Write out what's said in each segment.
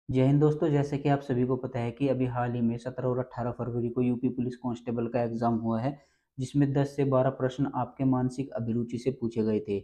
जय हिंद दोस्तों। जैसे कि आप सभी को पता है कि अभी हाल ही में 17 और 18 फरवरी को यूपी पुलिस कांस्टेबल का एग्ज़ाम हुआ है, जिसमें 10 से 12 प्रश्न आपके मानसिक अभिरुचि से पूछे गए थे।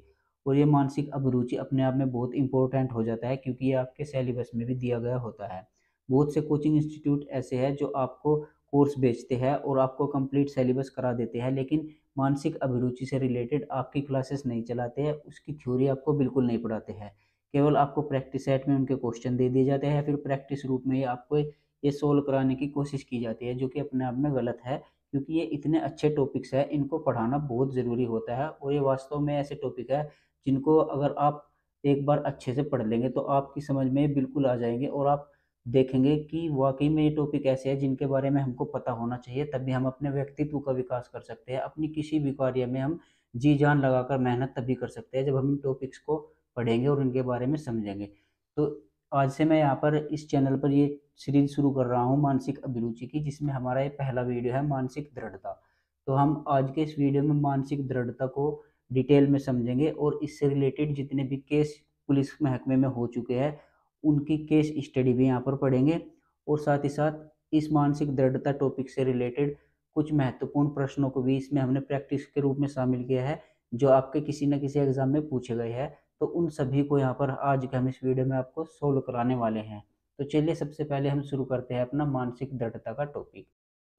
और ये मानसिक अभिरुचि अपने आप में बहुत इम्पोर्टेंट हो जाता है, क्योंकि ये आपके सिलेबस में भी दिया गया होता है। बहुत से कोचिंग इंस्टीट्यूट ऐसे हैं जो आपको कोर्स बेचते हैं और आपको कंप्लीट सिलेबस करा देते हैं, लेकिन मानसिक अभिरुचि से रिलेटेड आपकी क्लासेस नहीं चलाते हैं, उसकी थ्योरी आपको बिल्कुल नहीं पढ़ाते हैं। केवल आपको प्रैक्टिस सेट में उनके क्वेश्चन दे दिए जाते हैं, या फिर प्रैक्टिस रूप में ही आपको ये सोल्व कराने की कोशिश की जाती है, जो कि अपने आप में गलत है। क्योंकि ये इतने अच्छे टॉपिक्स हैं, इनको पढ़ाना बहुत ज़रूरी होता है, और ये वास्तव में ऐसे टॉपिक है जिनको अगर आप एक बार अच्छे से पढ़ लेंगे तो आपकी समझ में बिल्कुल आ जाएंगे, और आप देखेंगे कि वाकई में ये टॉपिक ऐसे हैं जिनके बारे में हमको पता होना चाहिए। तभी हम अपने व्यक्तित्व का विकास कर सकते हैं, अपनी किसी भी कार्य में हम जी जान लगाकर मेहनत तभी कर सकते हैं जब हम इन टॉपिक्स को पढ़ेंगे और उनके बारे में समझेंगे। तो आज से मैं यहाँ पर इस चैनल पर ये सीरीज शुरू कर रहा हूँ मानसिक अभिरुचि की, जिसमें हमारा ये पहला वीडियो है मानसिक दृढ़ता। तो हम आज के इस वीडियो में मानसिक दृढ़ता को डिटेल में समझेंगे, और इससे रिलेटेड जितने भी केस पुलिस महकमे में हो चुके हैं उनकी केस स्टडी भी यहाँ पर पढ़ेंगे। और साथ ही साथ इस मानसिक दृढ़ता टॉपिक से रिलेटेड कुछ महत्वपूर्ण प्रश्नों को भी इसमें हमने प्रैक्टिस के रूप में शामिल किया है, जो आपके किसी न किसी एग्जाम में पूछे गए हैं। तो उन सभी को यहाँ पर आज के हम इस वीडियो में आपको सोल्व कराने वाले हैं। तो चलिए सबसे पहले हम शुरू करते हैं अपना मानसिक दृढ़ता का टॉपिक।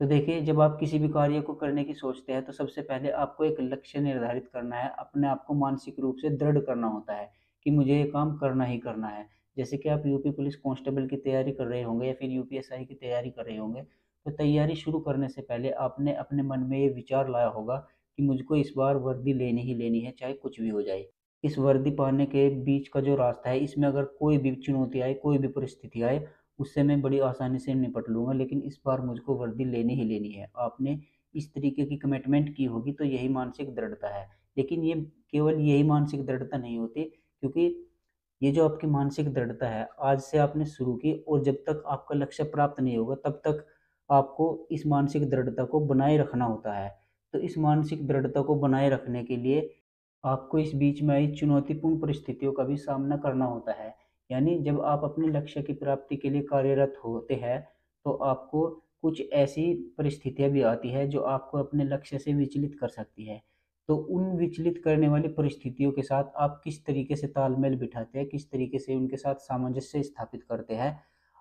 तो देखिए, जब आप किसी भी कार्य को करने की सोचते हैं तो सबसे पहले आपको एक लक्ष्य निर्धारित करना है, अपने आप को मानसिक रूप से दृढ़ करना होता है कि मुझे ये काम करना ही करना है। जैसे कि आप यूपी पुलिस कांस्टेबल की तैयारी कर रहे होंगे या फिर यूपीएसआई की तैयारी कर रहे होंगे, तो तैयारी शुरू करने से पहले आपने अपने मन में ये विचार लाया होगा कि मुझको इस बार वर्दी लेनी ही लेनी है, चाहे कुछ भी हो जाए। इस वर्दी पाने के बीच का जो रास्ता है, इसमें अगर कोई भी चुनौती आए, कोई भी परिस्थिति आए, उससे मैं बड़ी आसानी से निपट लूँगा, लेकिन इस बार मुझको वर्दी लेनी ही लेनी है। आपने इस तरीके की कमिटमेंट की होगी, तो यही मानसिक दृढ़ता है। लेकिन ये केवल यही मानसिक दृढ़ता नहीं होती, क्योंकि ये जो आपकी मानसिक दृढ़ता है, आज से आपने शुरू की और जब तक आपका लक्ष्य प्राप्त नहीं होगा, तब तक आपको इस मानसिक दृढ़ता को बनाए रखना होता है। तो इस मानसिक दृढ़ता को बनाए रखने के लिए आपको इस बीच में आई चुनौतीपूर्ण परिस्थितियों का भी सामना करना होता है। यानी जब आप अपने लक्ष्य की प्राप्ति के लिए कार्यरत होते हैं, तो आपको कुछ ऐसी परिस्थितियाँ भी आती हैं जो आपको अपने लक्ष्य से विचलित कर सकती है। तो उन विचलित करने वाली परिस्थितियों के साथ आप किस तरीके से तालमेल बिठाते हैं, किस तरीके से उनके साथ सामंजस्य स्थापित करते हैं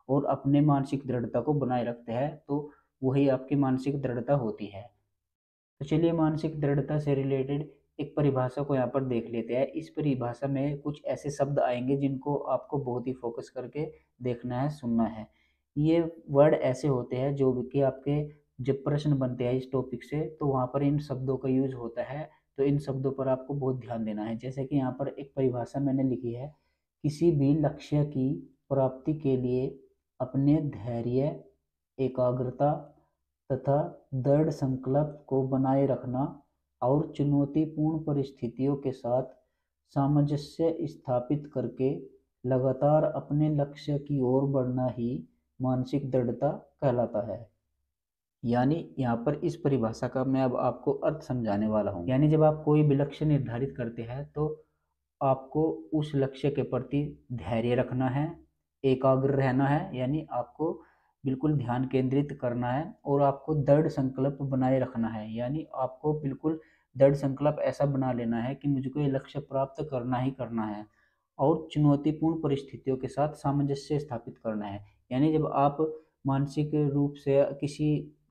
और अपने मानसिक दृढ़ता को बनाए रखते हैं, तो वही आपकी मानसिक दृढ़ता होती है। तो चलिए, मानसिक दृढ़ता से रिलेटेड एक परिभाषा को यहाँ पर देख लेते हैं। इस परिभाषा में कुछ ऐसे शब्द आएँगे जिनको आपको बहुत ही फ़ोकस करके देखना है, सुनना है। ये वर्ड ऐसे होते हैं जो कि आपके जब प्रश्न बनते हैं इस टॉपिक से, तो वहाँ पर इन शब्दों का यूज़ होता है, तो इन शब्दों पर आपको बहुत ध्यान देना है। जैसे कि यहाँ पर एक परिभाषा मैंने लिखी है, किसी भी लक्ष्य की प्राप्ति के लिए अपने धैर्य, एकाग्रता तथा दृढ़ संकल्प को बनाए रखना और चुनौतीपूर्ण परिस्थितियों के साथ सामंजस्य स्थापित करके लगातार अपने लक्ष्य की ओर बढ़ना ही मानसिक दृढ़ता कहलाता है। यानी यहाँ पर इस परिभाषा का मैं अब आपको अर्थ समझाने वाला हूँ। यानी जब आप कोई भी लक्ष्य निर्धारित करते हैं, तो आपको उस लक्ष्य के प्रति धैर्य रखना है, एकाग्र रहना है, यानी आपको बिल्कुल ध्यान केंद्रित करना है, और आपको दृढ़ संकल्प बनाए रखना है, यानी आपको बिल्कुल दृढ़ संकल्प ऐसा बना लेना है कि मुझको ये लक्ष्य प्राप्त करना ही करना है, और चुनौतीपूर्ण परिस्थितियों के साथ सामंजस्य स्थापित करना है। यानी जब आप मानसिक रूप से किसी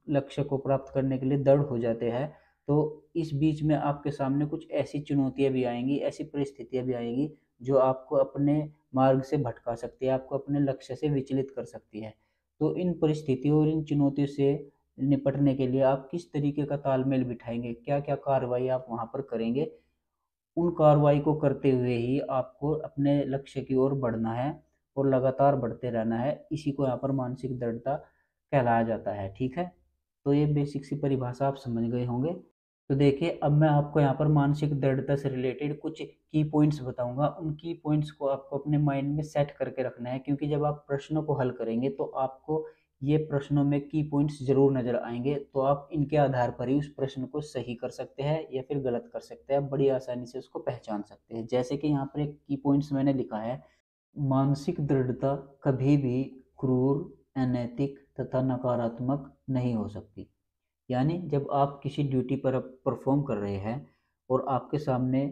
लक्ष्य को प्राप्त करने के लिए दृढ़ हो जाते हैं, तो इस बीच में आपके सामने कुछ ऐसी चुनौतियाँ भी आएँगी, ऐसी परिस्थितियाँ भी आएँगी जो आपको अपने मार्ग से भटका सकती है, आपको अपने लक्ष्य से विचलित कर सकती है। तो इन परिस्थितियों और इन चुनौतियों से निपटने के लिए आप किस तरीके का तालमेल बिठाएँगे, क्या-क्या कार्रवाई आप वहाँ पर करेंगे, उन कार्रवाई को करते हुए ही आपको अपने लक्ष्य की ओर बढ़ना है और लगातार बढ़ते रहना है। इसी को यहाँ पर मानसिक दृढ़ता कहलाया जाता है, ठीक है? तो ये बेसिक सी परिभाषा आप समझ गए होंगे। तो देखिए, अब मैं आपको यहाँ पर मानसिक दृढ़ता से रिलेटेड कुछ की पॉइंट्स बताऊँगा। उन की पॉइंट्स को आपको अपने माइंड में सेट करके रखना है, क्योंकि जब आप प्रश्नों को हल करेंगे तो आपको ये प्रश्नों में की पॉइंट्स ज़रूर नज़र आएँगे। तो आप इनके आधार पर ही उस प्रश्न को सही कर सकते हैं या फिर गलत कर सकते हैं। बड़ी आसानी से उसको पहचान सकते हैं। जैसे कि यहाँ पर एक की पॉइंट्स मैंने लिखा है, मानसिक दृढ़ता कभी भी क्रूर, अनैतिक तथा नकारात्मक नहीं हो सकती। यानी जब आप किसी ड्यूटी पर परफॉर्म कर रहे हैं और आपके सामने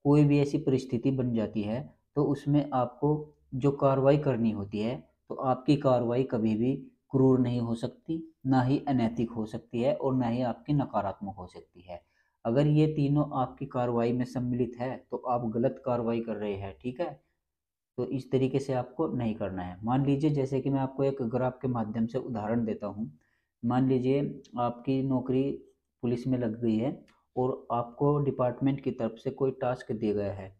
कोई भी ऐसी परिस्थिति बन जाती है, तो उसमें आपको जो कार्रवाई करनी होती है, तो आपकी कार्रवाई कभी भी क्रूर नहीं हो सकती, ना ही अनैतिक हो सकती है और ना ही आपकी नकारात्मक हो सकती है। अगर ये तीनों आपकी कार्रवाई में सम्मिलित है, तो आप गलत कार्रवाई कर रहे हैं, ठीक है? तो इस तरीके से आपको नहीं करना है। मान लीजिए जैसे कि मैं आपको एक ग्राफ के माध्यम से उदाहरण देता हूँ। मान लीजिए आपकी नौकरी पुलिस में लग गई है और आपको डिपार्टमेंट की तरफ से कोई टास्क दिया गया है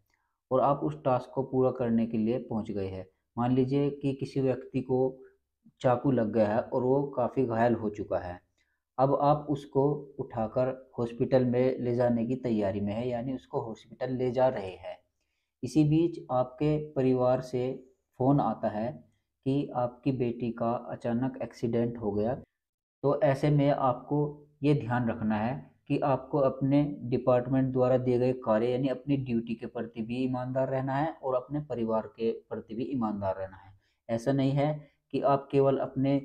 और आप उस टास्क को पूरा करने के लिए पहुँच गए हैं। मान लीजिए कि किसी व्यक्ति को चाकू लग गया है और वो काफ़ी घायल हो चुका है। अब आप उसको उठाकर हॉस्पिटल में ले जाने की तैयारी में है, यानी उसको हॉस्पिटल ले जा रहे हैं। इसी बीच आपके परिवार से फ़ोन आता है कि आपकी बेटी का अचानक एक्सीडेंट हो गया। तो ऐसे में आपको ये ध्यान रखना है कि आपको अपने डिपार्टमेंट द्वारा दिए गए कार्य यानी अपनी ड्यूटी के प्रति भी ईमानदार रहना है और अपने परिवार के प्रति भी ईमानदार रहना है। ऐसा नहीं है कि आप केवल अपने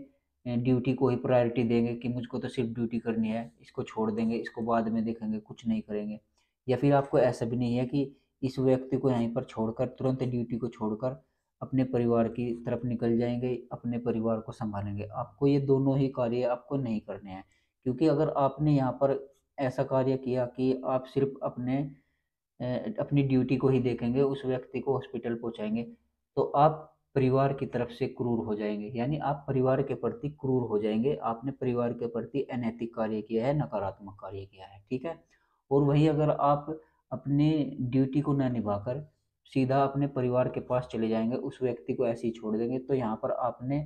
ड्यूटी को ही प्रायोरिटी देंगे कि मुझको तो सिर्फ ड्यूटी करनी है, इसको छोड़ देंगे, इसको बाद में देखेंगे, कुछ नहीं करेंगे। या फिर आपको ऐसा भी नहीं है कि इस व्यक्ति को यहीं पर छोड़कर तुरंत ड्यूटी को छोड़कर अपने परिवार की तरफ निकल जाएँगे, अपने परिवार को सँभालेंगे। आपको ये दोनों ही कार्य आपको नहीं करने हैं, क्योंकि अगर आपने यहाँ पर ऐसा कार्य किया कि आप सिर्फ़ अपनी ड्यूटी को ही देखेंगे, उस व्यक्ति को हॉस्पिटल पहुँचाएँगे, तो आप परिवार की तरफ से क्रूर हो जाएँगे। यानी आप परिवार के प्रति क्रूर हो जाएँगे, आपने परिवार के प्रति अनैतिक कार्य किया है, नकारात्मक कार्य किया है, ठीक है? और वहीं अगर आप अपनी ड्यूटी को ना निभाकर सीधा अपने परिवार के पास चले जाएँगे, उस व्यक्ति को ऐसे ही छोड़ देंगे, तो यहाँ पर आपने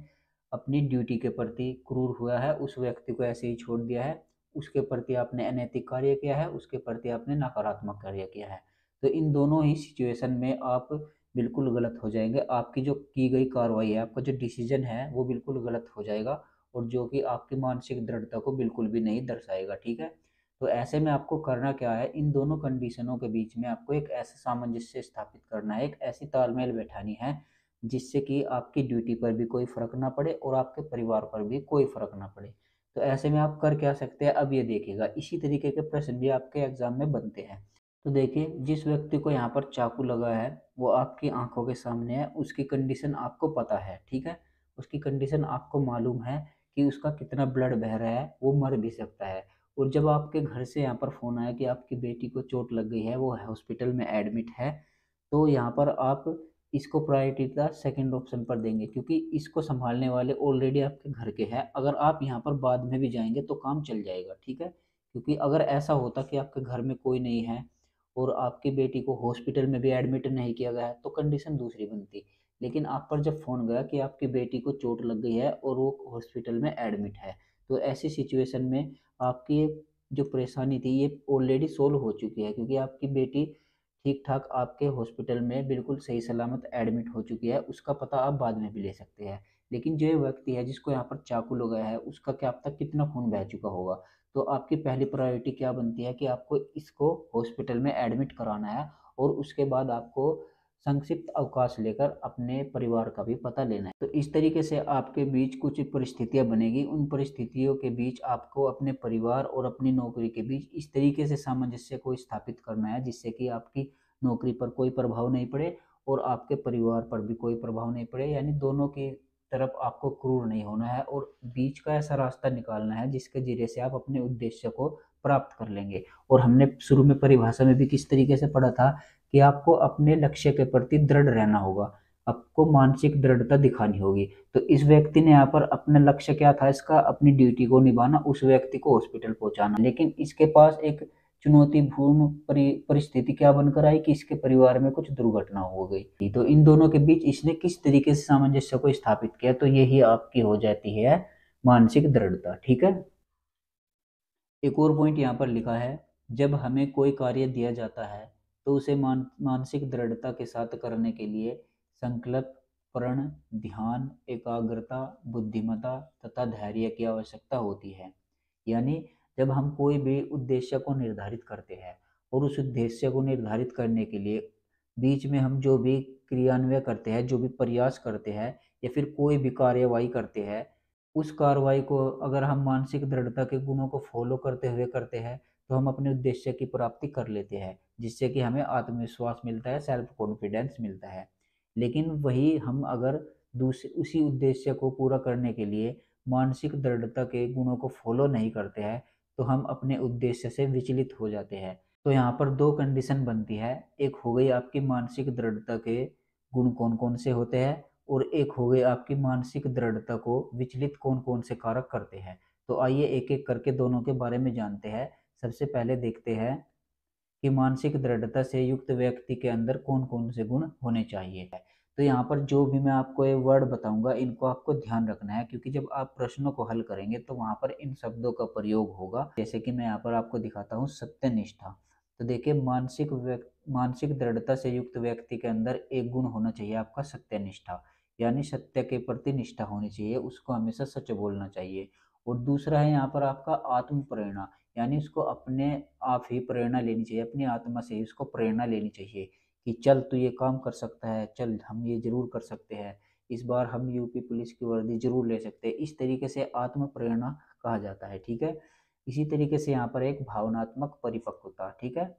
अपनी ड्यूटी के प्रति क्रूर हुआ है, उस व्यक्ति को ऐसे ही छोड़ दिया है, उसके प्रति आपने अनैतिक कार्य किया है, उसके प्रति आपने नकारात्मक कार्य किया है। तो इन दोनों ही सिचुएशन में आप बिल्कुल गलत हो जाएँगे, आपकी जो की गई कार्रवाई है, आपका जो डिसीज़न है, वो बिल्कुल गलत हो जाएगा और जो कि आपकी मानसिक दृढ़ता को बिल्कुल भी नहीं दर्शाएगा, ठीक है? तो ऐसे में आपको करना क्या है, इन दोनों कंडीशनों के बीच में आपको एक ऐसा सामंजस्य स्थापित करना है, एक ऐसी तालमेल बैठानी है, जिससे कि आपकी ड्यूटी पर भी कोई फ़र्क ना पड़े और आपके परिवार पर भी कोई फ़र्क ना पड़े। तो ऐसे में आप कर क्या सकते हैं, अब ये देखिएगा, इसी तरीके के प्रश्न भी आपके एग्ज़ाम में बनते हैं। तो देखिए, जिस व्यक्ति को यहाँ पर चाकू लगा है, वो आपकी आँखों के सामने है, उसकी कंडीशन आपको पता है, ठीक है? उसकी कंडीशन आपको मालूम है कि उसका कितना ब्लड बह रहा है, वो मर भी सकता है। और जब आपके घर से यहाँ पर फ़ोन आया कि आपकी बेटी को चोट लग गई है, वो हॉस्पिटल में एडमिट है, तो यहाँ पर आप इसको प्रायोरिटी सेकंड ऑप्शन पर देंगे, क्योंकि इसको सँभालने वाले ऑलरेडी आपके घर के हैं। अगर आप यहाँ पर बाद में भी जाएँगे तो काम चल जाएगा, ठीक है? क्योंकि अगर ऐसा होता कि आपके घर में कोई नहीं है और आपकी बेटी को हॉस्पिटल में भी एडमिट नहीं किया गया है, तो कंडीशन दूसरी बनती। लेकिन आप पर जब फ़ोन गया कि आपकी बेटी को चोट लग गई है और वो हॉस्पिटल में एडमिट है, तो ऐसी सिचुएशन में आपकी ये जो परेशानी थी, ये ऑलरेडी सॉल्व हो चुकी है, क्योंकि आपकी बेटी ठीक-ठाक आपके हॉस्पिटल में बिल्कुल सही सलामत एडमिट हो चुकी है, उसका पता आप बाद में भी ले सकते हैं। लेकिन जो ये व्यक्ति है जिसको यहाँ पर चाकू लगा है, उसका क्या पता कितना खून बह चुका होगा। तो आपकी पहली प्रायोरिटी क्या बनती है कि आपको इसको हॉस्पिटल में एडमिट कराना है और उसके बाद आपको संक्षिप्त अवकाश लेकर अपने परिवार का भी पता लेना है। तो इस तरीके से आपके बीच कुछ परिस्थितियाँ बनेगी, उन परिस्थितियों के बीच आपको अपने परिवार और अपनी नौकरी के बीच इस तरीके से सामंजस्य को स्थापित करना है, जिससे कि आपकी नौकरी पर कोई प्रभाव नहीं पड़े और आपके परिवार पर भी कोई प्रभाव नहीं पड़े, यानी दोनों की तरफ आपको क्रूर नहीं होना है और बीच का ऐसा रास्ता निकालना है जिसके ज़रिए से आप अपने उद्देश्य को प्राप्त कर लेंगे। और हमने शुरू में परिभाषा में भी किस तरीके से पढ़ा था कि आपको अपने लक्ष्य के प्रति दृढ़ रहना होगा, आपको मानसिक दृढ़ता दिखानी होगी। तो इस व्यक्ति ने यहाँ पर अपना लक्ष्य क्या था इसका, अपनी ड्यूटी को निभाना, उस व्यक्ति को हॉस्पिटल पहुँचाना। लेकिन इसके पास एक चुनौतीपूर्ण परिस्थिति क्या बनकर आई कि इसके परिवार में कुछ दुर्घटना हो गई। तो इन दोनों के बीच इसने किस तरीके से सामंजस्य को स्थापित किया, तो यही आपकी हो जाती है मानसिक दृढ़ता, ठीक है? एक और पॉइंट यहाँ पर लिखा है, जब हमें कोई कार्य दिया जाता है तो उसे मानसिक दृढ़ता के साथ करने के लिए संकल्प, प्रण, ध्यान, एकाग्रता, बुद्धिमत्ता तथा धैर्य की आवश्यकता होती है। यानी जब हम कोई भी उद्देश्य को निर्धारित करते हैं और उस उद्देश्य को निर्धारित करने के लिए बीच में हम जो भी क्रियान्वय करते हैं, जो भी प्रयास करते हैं, या फिर कोई भी कार्यवाही करते हैं, उस कार्रवाई को अगर हम मानसिक दृढ़ता के गुणों को फॉलो करते हुए करते हैं, तो हम अपने उद्देश्य की प्राप्ति कर लेते हैं, जिससे कि हमें आत्मविश्वास मिलता है, सेल्फ कॉन्फिडेंस मिलता है। लेकिन वही हम अगर उसी उद्देश्य को पूरा करने के लिए मानसिक दृढ़ता के गुणों को फॉलो नहीं करते हैं, तो हम अपने उद्देश्य से विचलित हो जाते हैं। तो यहाँ पर दो कंडीशन बनती है, एक हो गई आपकी मानसिक दृढ़ता के गुण कौन कौन से होते हैं, और एक हो गई आपकी मानसिक दृढ़ता को विचलित कौन कौन से कारक करते हैं। तो आइए एक एक करके दोनों के बारे में जानते हैं। सबसे पहले देखते हैं कि मानसिक दृढ़ता से युक्त व्यक्ति के अंदर कौन कौन से गुण होने चाहिए। तो यहाँ पर जो भी मैं आपको ये वर्ड बताऊंगा, इनको आपको ध्यान रखना है, क्योंकि जब आप प्रश्नों को हल करेंगे तो वहाँ पर इन शब्दों का प्रयोग होगा। जैसे कि मैं यहाँ पर आपको दिखाता हूँ, सत्यनिष्ठा। तो देखिए, मानसिक दृढ़ता से युक्त व्यक्ति के अंदर एक गुण होना चाहिए आपका सत्यनिष्ठा, यानी सत्य के प्रति निष्ठा होनी चाहिए, उसको हमेशा सच बोलना चाहिए। और दूसरा है यहाँ पर आपका आत्म प्रेरणा, यानी उसको अपने आप ही प्रेरणा लेनी चाहिए, अपनी आत्मा से ही उसको प्रेरणा लेनी चाहिए कि चल तू ये काम कर सकता है, चल हम ये जरूर कर सकते हैं, इस बार हम यूपी पुलिस की वर्दी जरूर ले सकते हैं। इस तरीके से आत्म प्रेरणा कहा जाता है, ठीक है। इसी तरीके से यहाँ पर एक भावनात्मक परिपक्वता, ठीक है।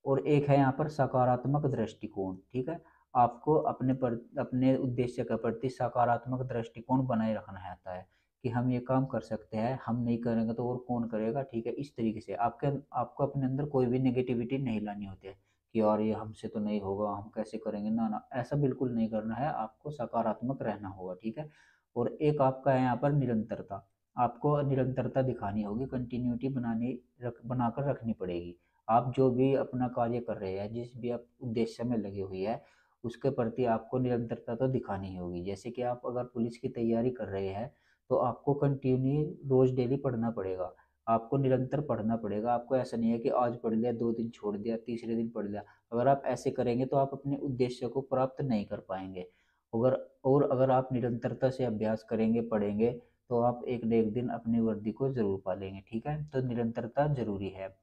और एक है यहाँ पर सकारात्मक दृष्टिकोण, ठीक है। आपको अपने उद्देश्य के प्रति सकारात्मक दृष्टिकोण बनाए रखना आता है कि हम ये काम कर सकते हैं, हम नहीं करेंगे तो और कौन करेगा, ठीक है। इस तरीके से आपको अपने अंदर कोई भी नेगेटिविटी नहीं लानी होती है कि यार ये हमसे तो नहीं होगा, हम कैसे करेंगे, ना ना, ऐसा बिल्कुल नहीं करना है। आपको सकारात्मक रहना होगा, ठीक है। और एक आपका है यहाँ पर निरंतरता, आपको निरंतरता दिखानी होगी, कंटिन्यूटी बनाकर रखनी पड़ेगी। आप जो भी अपना कार्य कर रहे हैं, जिस भी आप उद्देश्य में लगे हुए हैं, उसके प्रति आपको निरंतरता तो दिखानी ही होगी। जैसे कि आप अगर पुलिस की तैयारी कर रहे हैं, तो आपको कंटिन्यू रोज डेली पढ़ना पड़ेगा, आपको निरंतर पढ़ना पड़ेगा। आपको ऐसा नहीं है कि आज पढ़ लिया, 2 दिन छोड़ दिया, तीसरे दिन पढ़ लिया। अगर आप ऐसे करेंगे तो आप अपने उद्देश्य को प्राप्त नहीं कर पाएंगे। अगर आप निरंतरता से अभ्यास करेंगे, पढ़ेंगे, तो आप एक न एक दिन अपनी वर्दी को जरूर पालेंगे, ठीक है। तो निरंतरता जरूरी है।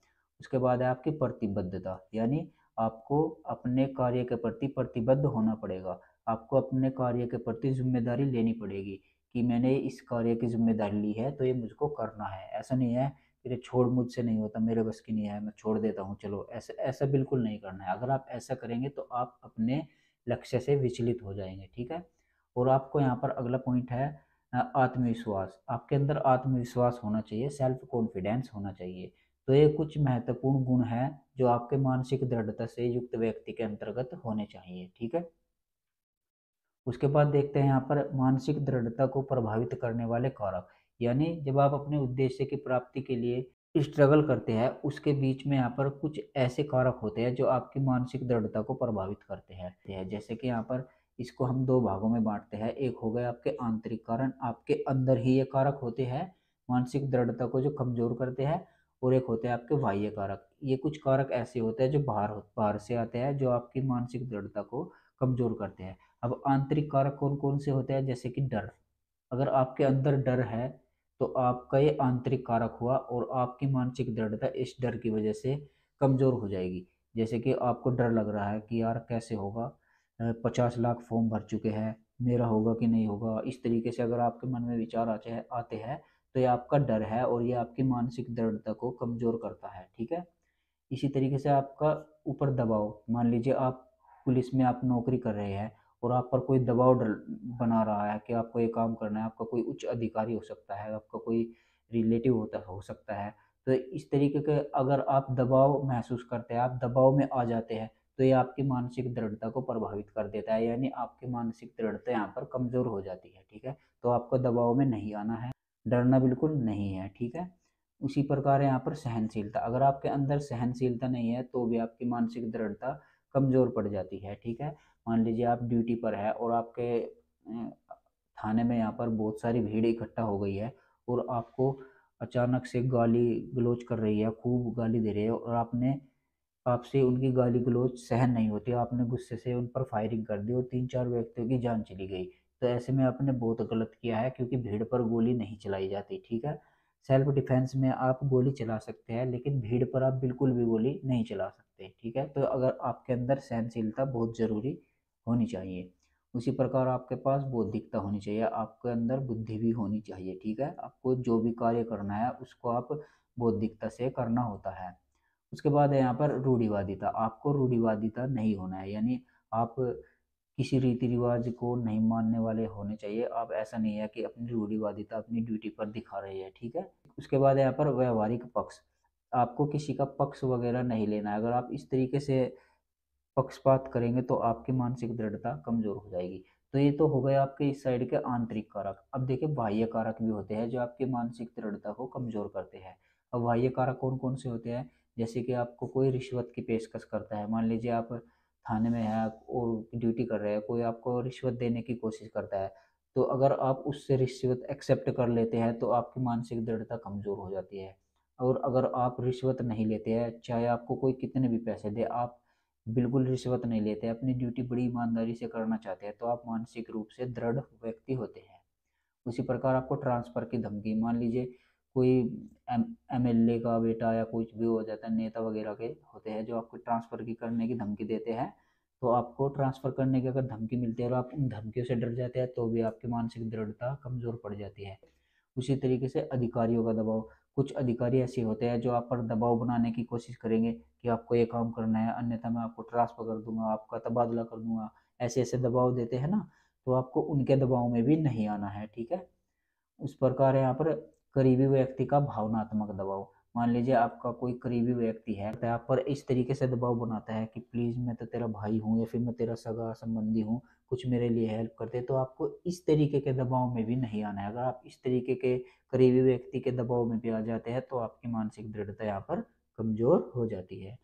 उसके बाद है आपकी प्रतिबद्धता, यानी आपको अपने कार्य के प्रति प्रतिबद्ध होना पड़ेगा। आपको अपने कार्य के प्रति जिम्मेदारी लेनी पड़ेगी कि मैंने इस कार्य की जिम्मेदारी ली है तो ये मुझको करना है। ऐसा नहीं है कि ये छोड़, मुझसे नहीं होता, मेरे बस की नहीं है, मैं छोड़ देता हूँ, चलो, ऐसा ऐसा बिल्कुल नहीं करना है। अगर आप ऐसा करेंगे तो आप अपने लक्ष्य से विचलित हो जाएंगे, ठीक है। और आपको यहाँ पर अगला पॉइंट है आत्मविश्वास। आपके अंदर आत्मविश्वास होना चाहिए, सेल्फ कॉन्फिडेंस होना चाहिए। तो ये कुछ महत्वपूर्ण गुण हैं जो आपके मानसिक दृढ़ता से युक्त व्यक्ति के अंतर्गत होने चाहिए, ठीक है। उसके बाद देखते हैं यहाँ पर मानसिक दृढ़ता को प्रभावित करने वाले कारक, यानी जब आप अपने उद्देश्य की प्राप्ति के लिए स्ट्रगल करते हैं, उसके बीच में यहाँ पर कुछ ऐसे कारक होते हैं जो आपकी मानसिक दृढ़ता को प्रभावित करते हैं। जैसे कि यहाँ पर इसको हम दो भागों में बांटते हैं। एक हो गया आपके आंतरिक कारण, आपके अंदर ही ये कारक होते हैं मानसिक दृढ़ता को जो कमजोर करते हैं। और एक होते हैं आपके बाह्य कारक। ये कुछ कारक ऐसे होते हैं जो बाहर से आते हैं, जो आपकी मानसिक दृढ़ता को कमजोर करते हैं। अब आंतरिक कारक कौन कौन से होते हैं, जैसे कि डर। अगर आपके अंदर डर है तो आपका ये आंतरिक कारक हुआ, और आपकी मानसिक दृढ़ता इस डर की वजह से कमजोर हो जाएगी। जैसे कि आपको डर लग रहा है कि यार कैसे होगा, 50 लाख फॉर्म भर चुके हैं, मेरा होगा कि नहीं होगा, इस तरीके से अगर आपके मन में विचार आते हैं, तो ये आपका डर है और ये आपकी मानसिक दृढ़ता को कमजोर करता है, ठीक है। इसी तरीके से आपका ऊपर दबाव, मान लीजिए आप पुलिस में आप नौकरी कर रहे हैं और आप पर कोई दबाव बना रहा है कि आपको ये काम करना है, आपका कोई उच्च अधिकारी हो सकता है, आपका कोई रिलेटिव हो सकता है। तो इस तरीके के अगर आप दबाव महसूस करते हैं, आप दबाव में आ जाते हैं, तो ये आपकी मानसिक दृढ़ता को प्रभावित कर देता है, यानी आपकी मानसिक दृढ़ता यहाँ पर कमजोर हो जाती है, ठीक है। तो आपको दबाव में नहीं आना है, डरना बिल्कुल नहीं है, ठीक है। उसी प्रकार यहाँ पर सहनशीलता, अगर आपके अंदर सहनशीलता नहीं है तो भी आपकी मानसिक दृढ़ता कमजोर पड़ जाती है, ठीक है। मान लीजिए आप ड्यूटी पर है और आपके थाने में यहाँ पर बहुत सारी भीड़ इकट्ठा हो गई है, और आपको अचानक से गाली गलौज कर रही है, खूब गाली दे रही है, और आपसे उनकी गाली गलौज सहन नहीं होती, आपने गुस्से से उन पर फायरिंग कर दी और 3-4 व्यक्तियों की जान चली गई। तो ऐसे में आपने बहुत गलत किया है, क्योंकि भीड़ पर गोली नहीं चलाई जाती, ठीक है। सेल्फ डिफेंस में आप गोली चला सकते हैं, लेकिन भीड़ पर आप बिल्कुल भी गोली नहीं चला सकते, ठीक है। तो अगर आपके अंदर सहनशीलता बहुत ज़रूरी होनी चाहिए। उसी प्रकार आपके पास बौद्धिकता होनी चाहिए, आपके अंदर बुद्धि भी होनी चाहिए, ठीक है। आपको जो भी कार्य करना है उसको आप बौद्धिकता से करना होता है। उसके बाद है यहाँ पर रूढ़िवादिता, आपको रूढ़िवादिता नहीं होना है, यानी आप किसी रीति रिवाज को नहीं मानने वाले होने चाहिए। आप ऐसा नहीं है कि अपनी रूढ़िवादिता अपनी ड्यूटी पर दिखा रहे हैं, ठीक है। उसके बाद यहाँ पर व्यवहारिक पक्ष, आपको किसी का पक्ष वगैरह नहीं लेना है। अगर आप इस तरीके से पक्षपात करेंगे तो आपकी मानसिक दृढ़ता कमजोर हो जाएगी। तो ये तो हो गए आपके इस साइड के आंतरिक कारक। अब देखिए बाह्य कारक भी होते हैं जो आपकी मानसिक दृढ़ता को कमजोर करते हैं। अब बाह्य कारक कौन कौन से होते हैं, जैसे कि आपको कोई रिश्वत की पेशकश करता है, मान लीजिए आप थाने में है और ड्यूटी कर रहे हैं, कोई आपको रिश्वत देने की कोशिश करता है, तो अगर आप उससे रिश्वत एक्सेप्ट कर लेते हैं तो आपकी मानसिक दृढ़ता कमजोर हो जाती है। और अगर आप रिश्वत नहीं लेते हैं, चाहे आपको कोई कितने भी पैसे दे, आप बिल्कुल रिश्वत नहीं लेते, अपनी ड्यूटी बड़ी ईमानदारी से करना चाहते हैं, तो आप मानसिक रूप से दृढ़ व्यक्ति होते हैं। उसी प्रकार आपको ट्रांसफर की धमकी, मान लीजिए कोई एमएलए का बेटा या कुछ भी हो जाता है, नेता वगैरह के होते हैं जो आपको ट्रांसफर की करने की धमकी देते हैं, तो आपको ट्रांसफर करने की अगर धमकी मिलती है और आप उन धमकियों से डर जाते हैं तो भी आपकी मानसिक दृढ़ता कमजोर पड़ जाती है। उसी तरीके से अधिकारियों का दबाव, कुछ अधिकारी ऐसे होते हैं जो आप पर दबाव बनाने की कोशिश करेंगे कि आपको ये काम करना है, अन्यथा मैं आपको ट्रांसफर कर दूंगा, आपका तबादला कर दूंगा, ऐसे ऐसे दबाव देते हैं ना, तो आपको उनके दबाव में भी नहीं आना है, ठीक है। उस प्रकार यहाँ पर करीबी व्यक्ति का भावनात्मक दबाव, मान लीजिए आपका कोई करीबी व्यक्ति है तो आप पर इस तरीके से दबाव बनाता है कि प्लीज मैं तो तेरा भाई हूँ या फिर मैं तेरा सगा संबंधी हूँ, कुछ मेरे लिए हेल्प करते, तो आपको इस तरीके के दबाव में भी नहीं आना है। अगर आप इस तरीके के करीबी व्यक्ति के दबाव में भी आ जाते हैं तो आपकी मानसिक दृढ़ता यहाँ पर कमजोर हो जाती है।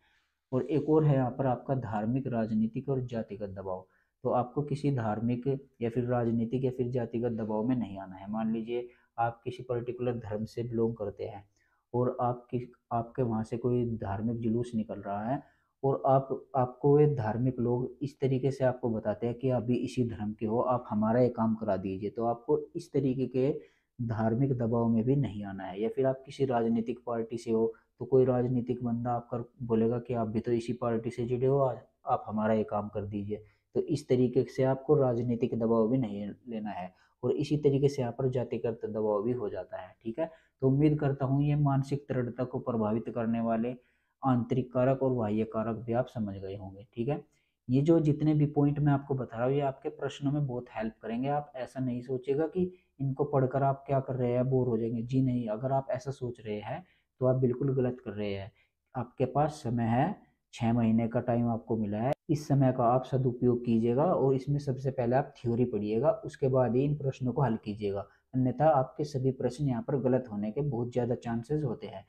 और एक और है यहाँ पर आपका धार्मिक, राजनीतिक और जातिगत दबाव। तो आपको किसी धार्मिक या फिर राजनीतिक या फिर जातिगत दबाव में नहीं आना है। मान लीजिए आप किसी पर्टिकुलर धर्म से बिलोंग करते हैं और आपके वहाँ से कोई धार्मिक जुलूस निकल रहा है और आपको ये धार्मिक लोग इस तरीके से आपको बताते हैं कि आप भी इसी धर्म के हो, आप हमारा ये काम करा दीजिए, तो आपको इस तरीके के धार्मिक दबाव में भी नहीं आना है। या फिर आप किसी राजनीतिक पार्टी से हो तो कोई राजनीतिक बंदा आपका बोलेगा कि आप भी तो इसी पार्टी से जुड़े हो, आज आप हमारा ये काम कर दीजिए, तो इस तरीके से आपको राजनीतिक दबाव भी नहीं लेना है। और इसी तरीके से यहाँ पर जातिगत दबाव भी हो जाता है, ठीक है। तो उम्मीद करता हूँ ये मानसिक दृढ़ता को प्रभावित करने वाले आंतरिक कारक और बाह्य कारक भी आप समझ गए होंगे, ठीक है। ये जो जितने भी पॉइंट मैं आपको बता रहा हूँ ये आपके प्रश्नों में बहुत हेल्प करेंगे। आप ऐसा नहीं सोचेगा कि इनको पढ़कर आप क्या कर रहे हैं, बोर हो जाएंगे, जी नहीं। अगर आप ऐसा सोच रहे हैं तो आप बिल्कुल गलत कर रहे हैं। आपके पास समय है, 6 महीने का टाइम आपको मिला है, इस समय का आप सदुपयोग कीजिएगा और इसमें सबसे पहले आप थ्योरी पढ़िएगा, उसके बाद ही इन प्रश्नों को हल कीजिएगा, अन्यथा आपके सभी प्रश्न यहाँ पर गलत होने के बहुत ज़्यादा चांसेस होते हैं।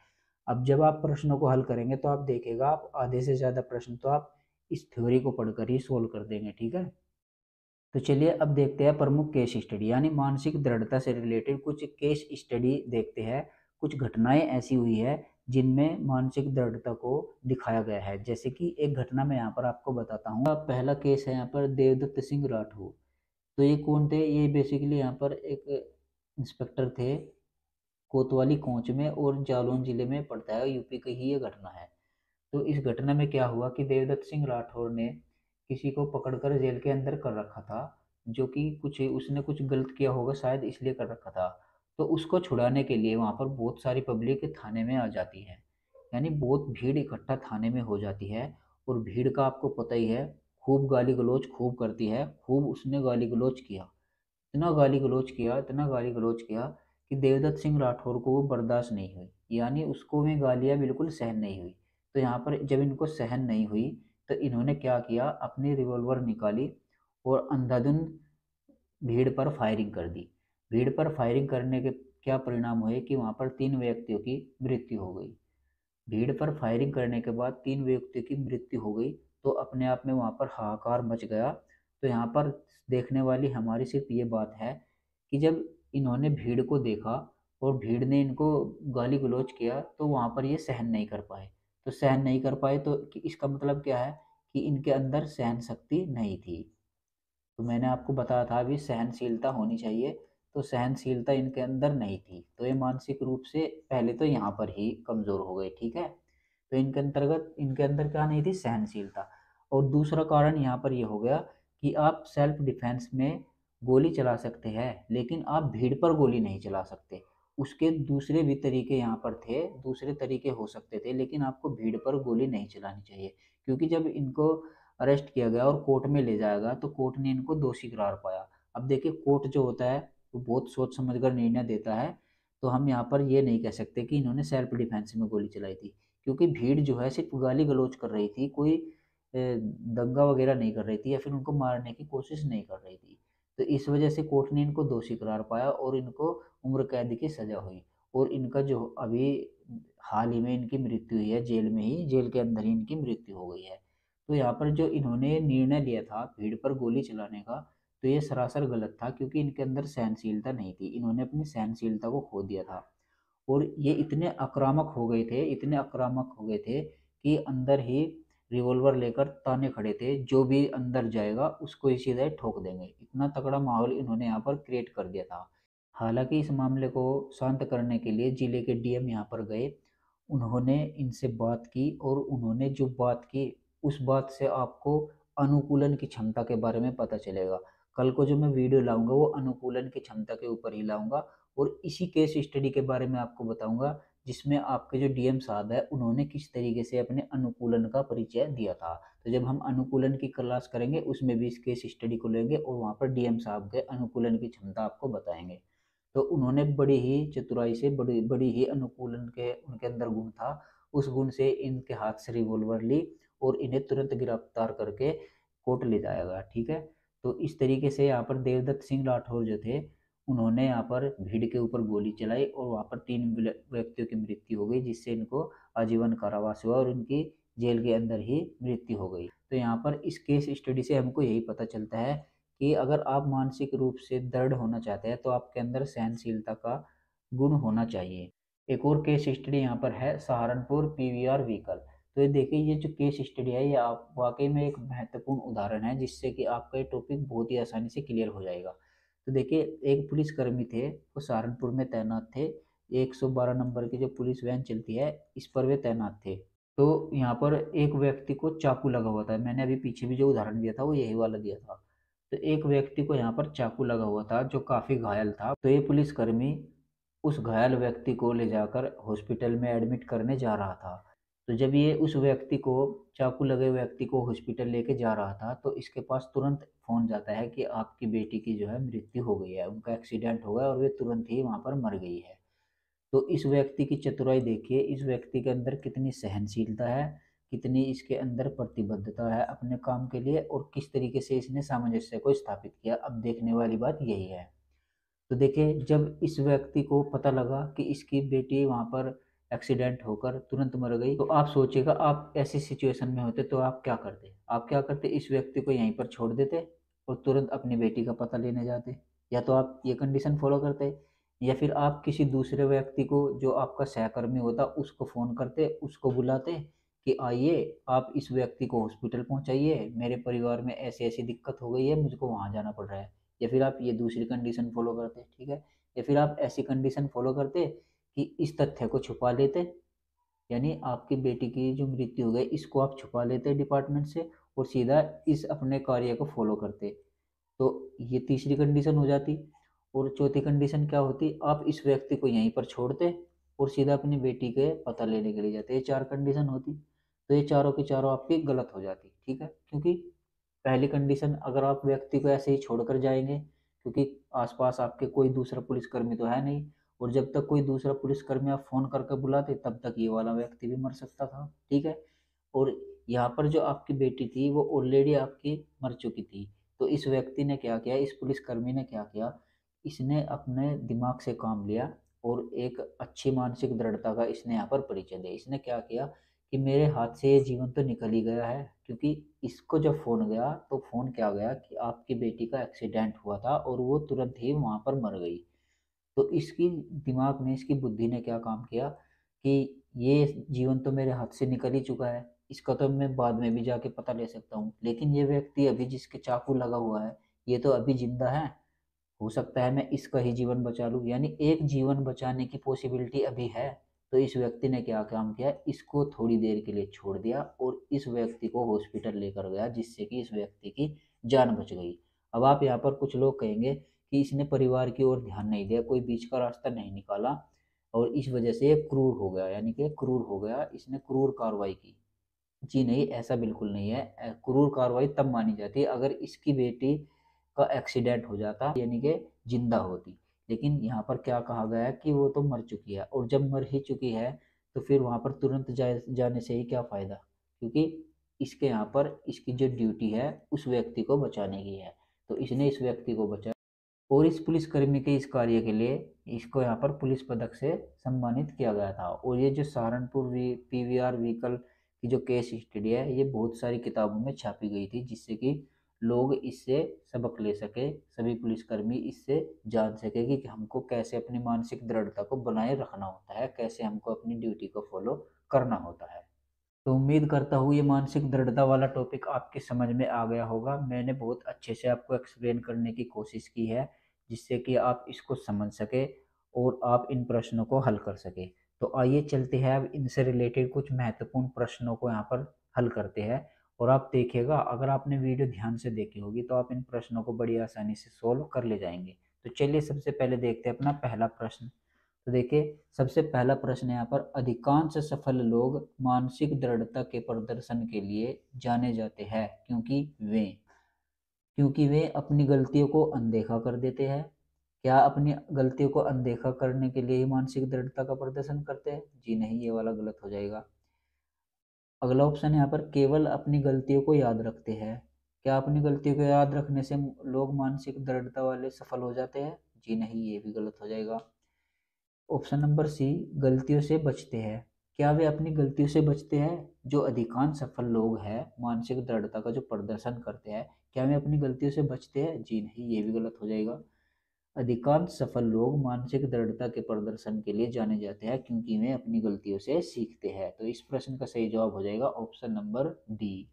अब जब आप प्रश्नों को हल करेंगे तो आप देखेगा आप आधे से ज़्यादा प्रश्न तो आप इस थ्योरी को पढ़कर ही सोल्व कर देंगे, ठीक है। तो चलिए अब देखते हैं प्रमुख केस स्टडी, यानी मानसिक दृढ़ता से रिलेटेड कुछ केस स्टडी देखते हैं। कुछ घटनाएं ऐसी हुई है जिनमें मानसिक दृढ़ता को दिखाया गया है। जैसे कि एक घटना मैं यहाँ पर आपको बताता हूँ। पहला केस है यहाँ पर देवदत्त सिंह राठौर। तो ये कौन थे, ये बेसिकली यहाँ पर एक इंस्पेक्टर थे कोतवाली कोंच में, और जालौन जिले में पड़ता है, यूपी की ही ये घटना है। तो इस घटना में क्या हुआ कि देवदत्त सिंह राठौर ने किसी को पकड़कर जेल के अंदर कर रखा था, जो कि कुछ उसने कुछ गलत किया होगा शायद इसलिए कर रखा था। तो उसको छुड़ाने के लिए वहां पर बहुत सारी पब्लिक थाने में आ जाती है, यानी बहुत भीड़ इकट्ठा थाने में हो जाती है। और भीड़ का आपको पता ही है, खूब गाली गलौज खूब करती है, खूब उसने गाली गलौज किया, इतना गाली गलौज किया, इतना गाली गलौज किया कि देवदत्त सिंह राठौर को वो बर्दाश्त नहीं हुई, यानी उसको में गालियां बिल्कुल सहन नहीं हुई। तो यहाँ पर जब इनको सहन नहीं हुई तो इन्होंने क्या किया, अपनी रिवॉल्वर निकाली और अंधाधुंध भीड़ पर फायरिंग कर दी। भीड़ पर फायरिंग करने के क्या परिणाम हुए कि वहां पर 3 व्यक्तियों की मृत्यु हो गई। भीड़ पर फायरिंग करने के बाद 3 व्यक्तियों की मृत्यु हो गई, तो अपने आप में वहां पर हाहाकार मच गया। तो यहाँ पर देखने वाली हमारी सिर्फ ये बात है कि जब इन्होंने भीड़ को देखा और भीड़ ने इनको गाली गलौज किया तो वहां पर ये सहन नहीं कर पाए। तो सहन नहीं कर पाए तो इसका मतलब क्या है कि इनके अंदर सहन शक्ति नहीं थी। तो मैंने आपको बताया था अभी सहनशीलता होनी चाहिए, तो सहनशीलता इनके अंदर नहीं थी, तो ये मानसिक रूप से पहले तो यहाँ पर ही कमजोर हो गए, ठीक है। तो इनके अंतर्गत इनके अंदर क्या नहीं थी, सहनशीलता। और दूसरा कारण यहाँ पर ये हो गया कि आप सेल्फ डिफेंस में गोली चला सकते हैं, लेकिन आप भीड़ पर गोली नहीं चला सकते। उसके दूसरे भी तरीके यहाँ पर थे, दूसरे तरीके हो सकते थे, लेकिन आपको भीड़ पर गोली नहीं चलानी चाहिए। क्योंकि जब इनको अरेस्ट किया गया और कोर्ट में ले जाया गया, तो कोर्ट ने इनको दोषी करार पाया। अब देखिए, कोर्ट जो होता है वो बहुत सोच समझ कर निर्णय देता है। तो हम यहाँ पर ये नहीं कह सकते कि इन्होंने सेल्फ डिफेंस में गोली चलाई थी, क्योंकि भीड़ जो है सिर्फ गाली गलौज कर रही थी, कोई दंगा वगैरह नहीं कर रही थी या फिर उनको मारने की कोशिश नहीं कर रही थी। तो इस वजह से कोर्ट ने इनको दोषी करार पाया और इनको उम्र कैद की सजा हुई। और इनका जो अभी हाल ही में इनकी मृत्यु हुई है, जेल में ही, जेल के अंदर ही इनकी मृत्यु हो गई है। तो यहाँ पर जो इन्होंने निर्णय लिया था भीड़ पर गोली चलाने का, तो ये सरासर गलत था, क्योंकि इनके अंदर सहनशीलता नहीं थी, इन्होंने अपनी सहनशीलता को खो दिया था। और ये इतने आक्रामक हो गए थे, इतने आक्रामक हो गए थे कि अंदर ही रिवॉल्वर लेकर ताने खड़े थे, जो भी अंदर जाएगा उसको ही सीधा ही ठोक देंगे। इतना तगड़ा माहौल इन्होंने यहाँ पर क्रिएट कर दिया था। हालांकि इस मामले को शांत करने के लिए जिले के डीएम यहाँ पर गए, उन्होंने इनसे बात की, और उन्होंने जो बात की उस बात से आपको अनुकूलन की क्षमता के बारे में पता चलेगा। कल को जो मैं वीडियो लाऊंगा वो अनुकूलन की क्षमता के ऊपर ही लाऊंगा, और इसी केस स्टडी के बारे में आपको बताऊंगा, जिसमें आपके जो डीएम साहब है उन्होंने किस तरीके से अपने अनुकूलन का परिचय दिया था। तो जब हम अनुकूलन की क्लास करेंगे उसमें भी इस केस स्टडी को लेंगे और वहाँ पर डीएम साहब के अनुकूलन की क्षमता आपको बताएंगे। तो उन्होंने बड़ी ही चतुराई से, बड़ी बड़ी ही अनुकूलन के उनके अंदर गुण था, उस गुण से इनके हाथ से रिवॉल्वर ली और इन्हें तुरंत गिरफ्तार करके कोर्ट ले जाया गया। ठीक है। तो इस तरीके से यहाँ पर देवदत्त सिंह राठौर जो थे, उन्होंने यहाँ पर भीड़ के ऊपर गोली चलाई और वहाँ पर 3 व्यक्तियों की मृत्यु हो गई, जिससे इनको आजीवन कारावास हुआ और उनकी जेल के अंदर ही मृत्यु हो गई। तो यहाँ पर इस केस स्टडी से हमको यही पता चलता है कि अगर आप मानसिक रूप से दृढ़ होना चाहते हैं तो आपके अंदर सहनशीलता का गुण होना चाहिए। एक और केस स्टडी यहाँ पर है सहारनपुर पीवीआर व्हीकल। तो ये देखिए, ये जो केस स्टडी है ये आप वाकई में एक महत्वपूर्ण उदाहरण है, जिससे कि आपका ये टॉपिक बहुत ही आसानी से क्लियर हो जाएगा। तो देखिए, एक पुलिसकर्मी थे, वो सहारनपुर में तैनात थे। 112 नंबर की जो पुलिस वैन चलती है, इस पर वे तैनात थे। तो यहाँ पर एक व्यक्ति को चाकू लगा हुआ था, मैंने अभी पीछे भी जो उदाहरण दिया था वो यही वाला दिया था। तो एक व्यक्ति को यहाँ पर चाकू लगा हुआ था जो काफी घायल था। तो ये पुलिसकर्मी उस घायल व्यक्ति को ले जाकर हॉस्पिटल में एडमिट करने जा रहा था। तो जब ये उस व्यक्ति को, चाकू लगे व्यक्ति को हॉस्पिटल लेके जा रहा था, तो इसके पास तुरंत फोन जाता है कि आपकी बेटी की जो है मृत्यु हो गई है, उनका एक्सीडेंट हो गया और वे तुरंत ही वहां पर मर गई है। तो इस व्यक्ति की चतुराई देखिए, इस व्यक्ति के अंदर कितनी सहनशीलता है, कितनी इसके अंदर प्रतिबद्धता है अपने काम के लिए, और किस तरीके से इसने सामंजस्य को स्थापित किया। अब देखने वाली बात यही है। तो देखिए, जब इस व्यक्ति को पता लगा कि इसकी बेटी वहां पर एक्सीडेंट होकर तुरंत मर गई, तो आप सोचिएगा, आप ऐसी सिचुएशन में होते तो आप क्या करते? आप क्या करते? इस व्यक्ति को यहीं पर छोड़ देते और तुरंत अपनी बेटी का पता लेने जाते, या तो आप ये कंडीशन फॉलो करते, या फिर आप किसी दूसरे व्यक्ति को जो आपका सहकर्मी होता उसको फोन करते, उसको बुलाते कि आइए आप इस व्यक्ति को हॉस्पिटल पहुंचाइए, मेरे परिवार में ऐसी ऐसी दिक्कत हो गई है, मुझको वहां जाना पड़ रहा है। या फिर आप ये दूसरी कंडीशन फॉलो करते, ठीक है। या फिर आप ऐसी कंडीशन फॉलो करते कि इस तथ्य को छुपा लेते, यानी आपकी बेटी की जो मृत्यु हो गई इसको आप छुपा लेते डिपार्टमेंट से, और सीधा इस अपने कार्य को फॉलो करते। तो ये तीसरी कंडीशन हो जाती। और चौथी कंडीशन क्या होती? आप इस व्यक्ति को यहीं पर छोड़ते और सीधा अपनी बेटी के पता लेने के लिए जाते। ये 4 कंडीशन होती। तो ये चारों की चारों आपकी गलत हो जाती, ठीक है। क्योंकि पहली कंडीशन, अगर आप व्यक्ति को ऐसे ही छोड़कर जाएंगे, क्योंकि आसपास आपके कोई दूसरा पुलिसकर्मी तो है नहीं, और जब तक कोई दूसरा पुलिसकर्मी आप फोन करके बुलाते तब तक ये वाला व्यक्ति भी मर सकता था, ठीक है। और यहाँ पर जो आपकी बेटी थी वो ऑलरेडी आपकी मर चुकी थी। तो इस व्यक्ति ने क्या किया, इस पुलिसकर्मी ने क्या किया, इसने अपने दिमाग से काम लिया और एक अच्छी मानसिक दृढ़ता का इसने यहाँ पर परिचय दिया। इसने क्या किया कि मेरे हाथ से ये जीवन तो निकल ही गया है, क्योंकि इसको जब फोन गया तो फोन क्या गया कि आपकी बेटी का एक्सीडेंट हुआ था और वो तुरंत ही वहां पर मर गई। तो इसकी दिमाग ने, इसकी बुद्धि ने क्या काम किया कि ये जीवन तो मेरे हाथ से निकल ही चुका है, इसका तो मैं बाद में भी जाके पता ले सकता हूँ, लेकिन ये व्यक्ति अभी जिसके चाकू लगा हुआ है ये तो अभी जिंदा है, हो सकता है मैं इसका ही जीवन बचा लूं, यानी एक जीवन बचाने की पॉसिबिलिटी अभी है। तो इस व्यक्ति ने क्या काम किया, इसको थोड़ी देर के लिए छोड़ दिया और इस व्यक्ति को हॉस्पिटल लेकर गया, जिससे कि इस व्यक्ति की जान बच गई। अब आप यहाँ पर कुछ लोग कहेंगे कि इसने परिवार की ओर ध्यान नहीं दिया, कोई बीच का रास्ता नहीं निकाला और इस वजह से ये क्रूर हो गया, यानी कि क्रूर हो गया, इसने क्रूर कार्रवाई की। जी नहीं, ऐसा बिल्कुल नहीं है। क्रूर कार्रवाई तब मानी जाती है अगर इसकी बेटी का एक्सीडेंट हो जाता, यानी कि जिंदा होती। लेकिन यहाँ पर क्या कहा गया है कि वो तो मर चुकी है, और जब मर ही चुकी है तो फिर वहाँ पर तुरंत जाने से ही क्या फ़ायदा, क्योंकि इसके यहाँ पर इसकी जो ड्यूटी है उस व्यक्ति को बचाने की है, तो इसने इस व्यक्ति को बचाया। और इस पुलिसकर्मी के इस कार्य के लिए इसको यहाँ पर पुलिस पदक से सम्मानित किया गया था। और ये जो सहारनपुर पीवीआर व्हीकल की जो केस स्टडी है, ये बहुत सारी किताबों में छापी गई थी, जिससे कि लोग इससे सबक ले सके, सभी पुलिसकर्मी इससे जान सके कि हमको कैसे अपनी मानसिक दृढ़ता को बनाए रखना होता है, कैसे हमको अपनी ड्यूटी को फॉलो करना होता है। तो उम्मीद करता हूँ ये मानसिक दृढ़ता वाला टॉपिक आपके समझ में आ गया होगा। मैंने बहुत अच्छे से आपको एक्सप्लेन करने की कोशिश की है, जिससे कि आप इसको समझ सके और आप इन प्रश्नों को हल कर सके। तो आइए चलते हैं, अब इनसे रिलेटेड कुछ महत्वपूर्ण प्रश्नों को यहाँ पर हल करते हैं। और आप देखिएगा, अगर आपने वीडियो ध्यान से देखी होगी तो आप इन प्रश्नों को बड़ी आसानी से सोल्व कर ले जाएंगे। तो चलिए सबसे पहले देखते हैं अपना पहला प्रश्न। तो देखिए, सबसे पहला प्रश्न यहाँ पर, अधिकांश सफल लोग मानसिक दृढ़ता के प्रदर्शन के लिए जाने जाते हैं क्योंकि वे अपनी गलतियों को अनदेखा कर देते हैं। क्या अपनी गलतियों को अनदेखा करने के लिए ही मानसिक दृढ़ता का प्रदर्शन करते हैं? जी नहीं, ये वाला गलत हो जाएगा। अगला ऑप्शन यहाँ पर, केवल अपनी गलतियों को याद रखते हैं। क्या अपनी गलतियों को याद रखने से लोग मानसिक दृढ़ता वाले सफल हो जाते हैं? जी नहीं, ये भी गलत हो जाएगा। ऑप्शन नंबर सी, गलतियों से बचते हैं। क्या वे अपनी गलतियों से बचते हैं? जो अधिकांश सफल लोग हैं मानसिक दृढ़ता का जो प्रदर्शन करते हैं, क्या वे अपनी गलतियों से बचते हैं? जी नहीं, ये भी गलत हो जाएगा। अधिकांश सफल लोग मानसिक दृढ़ता के प्रदर्शन के लिए जाने जाते हैं क्योंकि वे अपनी गलतियों से सीखते हैं। तो इस प्रश्न का सही जवाब हो जाएगा ऑप्शन नंबर डी।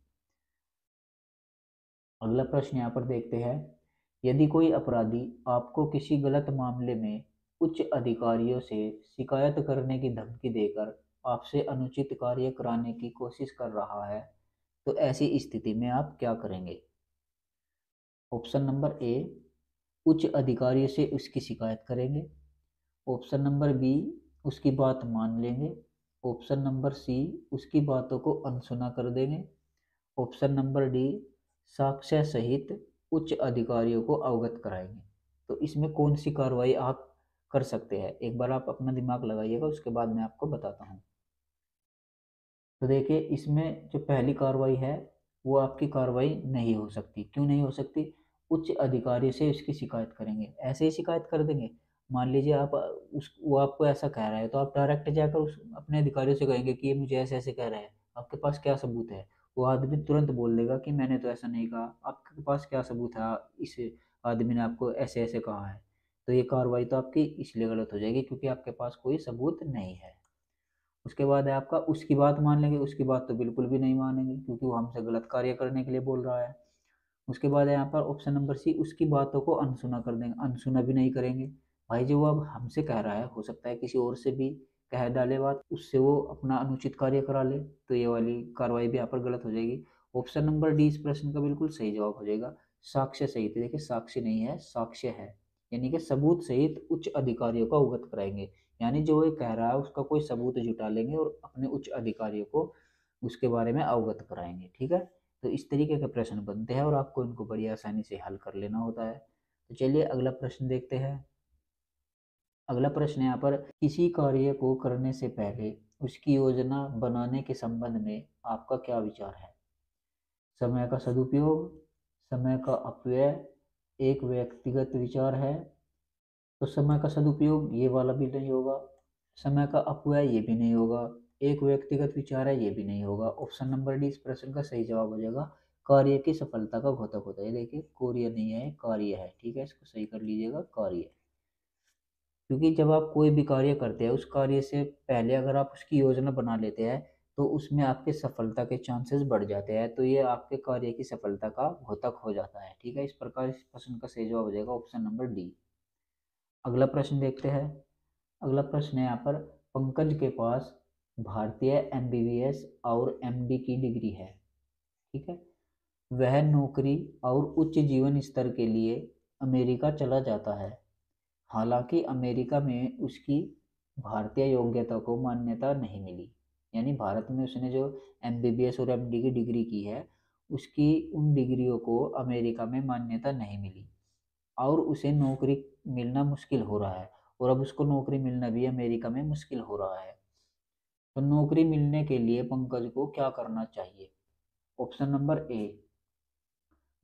अगला प्रश्न यहाँ पर देखते हैं, यदि कोई अपराधी आपको किसी गलत मामले में उच्च अधिकारियों से शिकायत करने की धमकी देकर आपसे अनुचित कार्य कराने की कोशिश कर रहा है, तो ऐसी स्थिति में आप क्या करेंगे? ऑप्शन नंबर ए, उच्च अधिकारियों से उसकी शिकायत करेंगे। ऑप्शन नंबर बी, उसकी बात मान लेंगे। ऑप्शन नंबर सी, उसकी बातों को अनसुना कर देंगे। ऑप्शन नंबर डी, साक्ष्य सहित उच्च अधिकारियों को अवगत कराएंगे। तो इसमें कौन सी कार्रवाई आप कर सकते हैं? एक बार आप अपना दिमाग लगाइएगा, उसके बाद मैं आपको बताता हूँ। तो देखिए, इसमें जो पहली कार्रवाई है वो आपकी कार्रवाई नहीं हो सकती। क्यों नहीं हो सकती? उच्च अधिकारी से उसकी शिकायत करेंगे, ऐसे ही शिकायत कर देंगे। मान लीजिए आप उस वो आपको ऐसा कह रहा है, तो आप डायरेक्ट जाकर उस अपने अधिकारियों से कहेंगे कि ये मुझे ऐसे ऐसे कह रहा है, आपके पास क्या सबूत है? वो आदमी तुरंत बोल देगा कि मैंने तो ऐसा नहीं कहा। आपके पास क्या सबूत है? इस आदमी ने आपको ऐसे ऐसे कहा है। तो ये कार्रवाई तो आपकी इसलिए गलत हो जाएगी क्योंकि आपके पास कोई सबूत नहीं है। उसके बाद है आपका, उसकी बात मान लेंगे। उसकी बात तो बिल्कुल भी नहीं मानेंगे क्योंकि वो हमसे गलत कार्य करने के लिए बोल रहा है। उसके बाद है यहाँ पर ऑप्शन नंबर सी, उसकी बातों को अनसुना कर देंगे। अनसुना भी नहीं करेंगे। भाई जो वो अब हमसे कह रहा है, हो सकता है किसी और से भी कह डाले बात, उससे वो अपना अनुचित कार्य करा ले, तो ये वाली कार्रवाई भी यहाँ पर गलत हो जाएगी। ऑप्शन नंबर डी इस प्रश्न का बिल्कुल सही जवाब हो जाएगा। साक्ष्य सहित, देखिए साक्ष्य नहीं है, साक्ष्य है, यानी कि सबूत सहित उच्च अधिकारियों को अवगत कराएंगे। यानी जो ये कह रहा है उसका कोई सबूत जुटा लेंगे और अपने उच्च अधिकारियों को उसके बारे में अवगत कराएंगे। ठीक है, तो इस तरीके के प्रश्न बनते हैं और आपको इनको बड़ी आसानी से हल कर लेना होता है। तो चलिए अगला प्रश्न देखते हैं। अगला प्रश्न यहाँ पर, किसी कार्य को करने से पहले उसकी योजना बनाने के संबंध में आपका क्या विचार है? समय का सदुपयोग, समय का अपव्यय, एक व्यक्तिगत विचार है। तो समय का सदुपयोग ये वाला भी नहीं होगा, समय का अपव्यय ये भी नहीं होगा, एक व्यक्तिगत विचार है ये भी नहीं होगा। ऑप्शन नंबर डी इस प्रश्न का सही जवाब हो जाएगा। कार्य की सफलता का घोतक होता है। देखिए, कार्य नहीं है, कार्य है। ठीक है, इसको सही कर लीजिएगा, कार्य। क्योंकि जब आप कोई भी कार्य करते हैं, उस कार्य से पहले अगर आप उसकी योजना बना लेते हैं तो उसमें आपके सफलता के चांसेस बढ़ जाते हैं। तो ये आपके कार्य की सफलता का घोतक हो जाता है। ठीक है, इस प्रकार इस प्रश्न का सही जवाब हो जाएगा ऑप्शन नंबर डी। अगला प्रश्न देखते हैं। अगला प्रश्न है यहाँ पर, पंकज के पास भारतीय एमबीबीएस और एमडी की डिग्री है। ठीक है, वह नौकरी और उच्च जीवन स्तर के लिए अमेरिका चला जाता है। हालांकि अमेरिका में उसकी भारतीय योग्यता को मान्यता नहीं मिली। यानी भारत में उसने जो एमबीबीएस और एमडी की डिग्री की है, उसकी उन डिग्रियों को अमेरिका में मान्यता नहीं मिली और उसे नौकरी मिलना मुश्किल हो रहा है। और अब उसको नौकरी मिलना भी अमेरिका में मुश्किल हो रहा है। तो नौकरी मिलने के लिए पंकज को क्या करना चाहिए? ऑप्शन नंबर ए,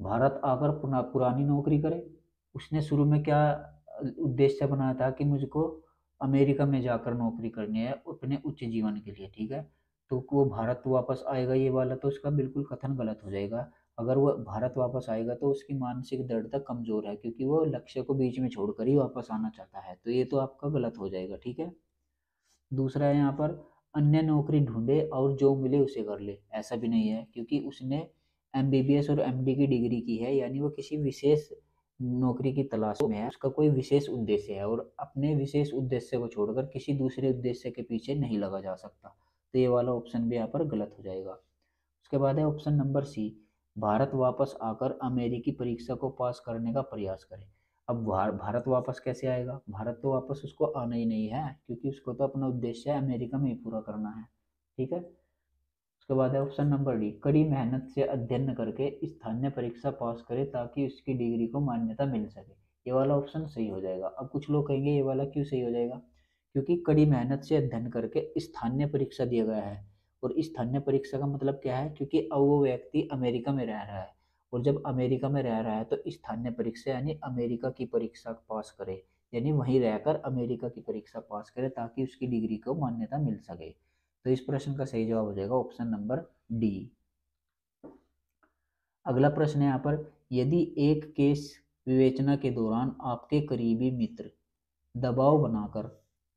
भारत आकर पुरानी नौकरी करे। उसने शुरू में क्या उद्देश्य बनाया था कि मुझको अमेरिका में जाकर नौकरी करनी है अपने उच्च जीवन के लिए, ठीक है। तो वो भारत वापस आएगा, ये वाला तो उसका बिल्कुल कथन गलत हो जाएगा। अगर वो भारत वापस आएगा तो उसकी मानसिक दृढ़ता कमजोर है, क्योंकि वो लक्ष्य को बीच में छोड़कर ही वापस आना चाहता है, तो ये तो आपका गलत हो जाएगा, ठीक है। दूसरा है यहाँ पर, अन्य नौकरी ढूंढे और जो मिले उसे कर ले। ऐसा भी नहीं है, क्योंकि उसने एमबीबीएस और एमडी की डिग्री की है, यानी वो किसी विशेष नौकरी की तलाश में है, उसका कोई विशेष उद्देश्य है और अपने विशेष उद्देश्य को छोड़कर किसी दूसरे उद्देश्य के पीछे नहीं लगा जा सकता। तो ये वाला ऑप्शन भी यहाँ पर गलत हो जाएगा। उसके बाद है ऑप्शन नंबर सी, भारत वापस आकर अमेरिकी परीक्षा को पास करने का प्रयास करें। अब भारत वापस कैसे आएगा? भारत तो वापस उसको आना ही नहीं है, क्योंकि उसको तो अपना उद्देश्य अमेरिका में ही पूरा करना है, ठीक है। उसके बाद है ऑप्शन नंबर डी, कड़ी मेहनत से अध्ययन करके स्थानीय परीक्षा पास करे ताकि उसकी डिग्री को मान्यता मिल सके। ये वाला ऑप्शन सही हो जाएगा। अब कुछ लोग कहेंगे ये वाला क्यों सही हो जाएगा? क्योंकि कड़ी मेहनत से अध्ययन करके स्थानीय परीक्षा दिया गया है, और स्थानीय परीक्षा का मतलब क्या है? क्योंकि अब वो व्यक्ति अमेरिका में रह रहा है, और जब अमेरिका में रह रहा है तो स्थानीय परीक्षा यानी अमेरिका की परीक्षा पास करे, यानी वहीं रहकर अमेरिका की परीक्षा पास करे ताकि उसकी डिग्री को मान्यता मिल सके। तो इस प्रश्न का सही जवाब हो जाएगा ऑप्शन नंबर डी। अगला प्रश्न है यहाँ पर, यदि एक केस विवेचना के दौरान आपके करीबी मित्र दबाव बनाकर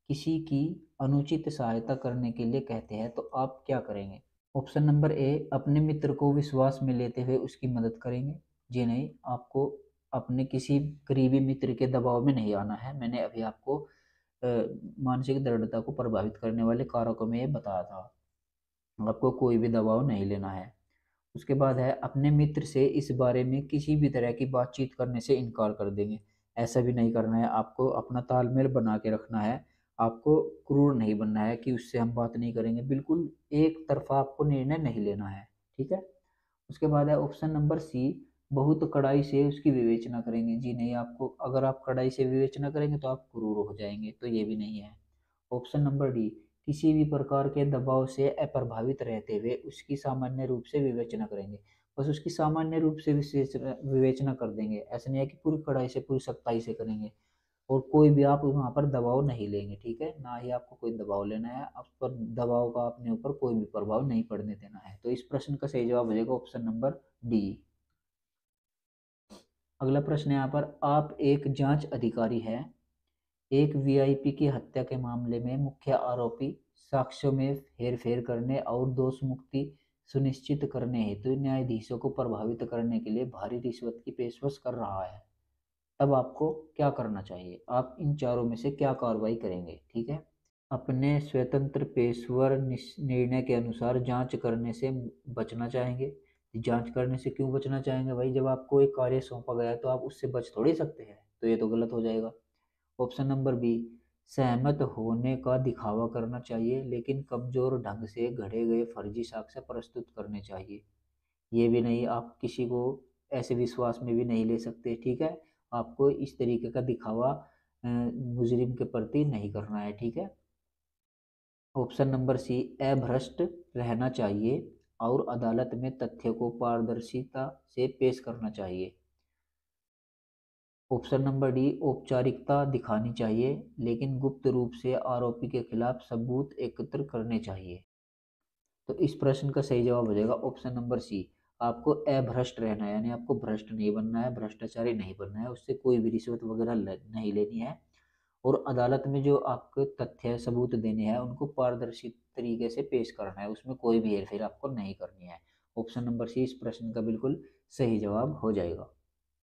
किसी की अनुचित सहायता करने के लिए कहते हैं तो आप क्या करेंगे? ऑप्शन नंबर ए, अपने मित्र को विश्वास में लेते हुए उसकी मदद करेंगे। जी नहीं, आपको अपने किसी करीबी मित्र के दबाव में नहीं आना है। मैंने अभी आपको मानसिक दृढ़ता को प्रभावित करने वाले कारकों में ये बताया था। आपको कोई भी दबाव नहीं लेना है। उसके बाद है, अपने मित्र से इस बारे में किसी भी तरह की बातचीत करने से इनकार कर देंगे। ऐसा भी नहीं करना है, आपको अपना तालमेल बना के रखना है। आपको क्रूर नहीं बनना है कि उससे हम बात नहीं करेंगे, बिल्कुल एक तरफा आपको निर्णय नहीं लेना है, ठीक है। उसके बाद है ऑप्शन नंबर सी, बहुत कड़ाई से उसकी विवेचना करेंगे। जी नहीं, आपको अगर आप कड़ाई से विवेचना करेंगे तो आप क्रूर हो जाएंगे, तो ये भी नहीं है। ऑप्शन नंबर डी, किसी भी प्रकार के दबाव से अप्रभावित रहते हुए उसकी सामान्य रूप से विवेचना करेंगे। बस उसकी सामान्य रूप से विवेचना कर देंगे, ऐसा नहीं है कि पूरी कड़ाई से पूरी सख्ताई से करेंगे। और कोई भी आप वहाँ पर दबाव नहीं लेंगे, ठीक है, ना ही आपको कोई दबाव लेना है। आप पर दबाव का अपने ऊपर कोई भी प्रभाव नहीं पड़ने देना है। तो इस प्रश्न का सही जवाब हो जाएगा ऑप्शन नंबर डी। अगला प्रश्न है यहाँ पर, आप एक जांच अधिकारी है, एक वीआईपी की हत्या के मामले में मुख्य आरोपी साक्ष्यों में हेरफेर करने और दोष मुक्ति सुनिश्चित करने हेतु न्यायाधीशों को प्रभावित करने के लिए भारी रिश्वत की पेशकश कर रहा है। तब आपको क्या करना चाहिए? आप इन चारों में से क्या कार्रवाई करेंगे? ठीक है। अपने स्वतंत्र पेशेवर निर्णय के अनुसार जांच करने से बचना चाहेंगे। जांच करने से क्यों बचना चाहेंगे भाई? जब आपको एक कार्य सौंपा गया है तो आप उससे बच थोड़ी सकते हैं, तो ये तो गलत हो जाएगा। ऑप्शन नंबर बी, सहमत होने का दिखावा करना चाहिए लेकिन कमजोर ढंग से घड़े गए फर्जी साक्ष्य प्रस्तुत करने चाहिए। ये भी नहीं, आप किसी को ऐसे विश्वास में भी नहीं ले सकते, ठीक है। आपको इस तरीके का दिखावा मुजरिम के प्रति नहीं करना है, ठीक है। ऑप्शन नंबर सी, अभ्रष्ट रहना चाहिए और अदालत में तथ्य को पारदर्शिता से पेश करना चाहिए। ऑप्शन नंबर डी, औपचारिकता दिखानी चाहिए लेकिन गुप्त रूप से आरोपी के खिलाफ सबूत एकत्र करने चाहिए। तो इस प्रश्न का सही जवाब हो जाएगा ऑप्शन नंबर सी। आपको अभ्रष्ट रहना है, यानी आपको भ्रष्ट नहीं बनना है, भ्रष्टाचारी नहीं बनना है, उससे कोई भी रिश्वत वगैरह नहीं लेनी है। और अदालत में जो आपको तथ्य सबूत देने हैं उनको पारदर्शी तरीके से पेश करना है, उसमें कोई भी हेरफेर आपको नहीं करनी है। ऑप्शन नंबर सी इस प्रश्न का बिल्कुल सही जवाब हो जाएगा।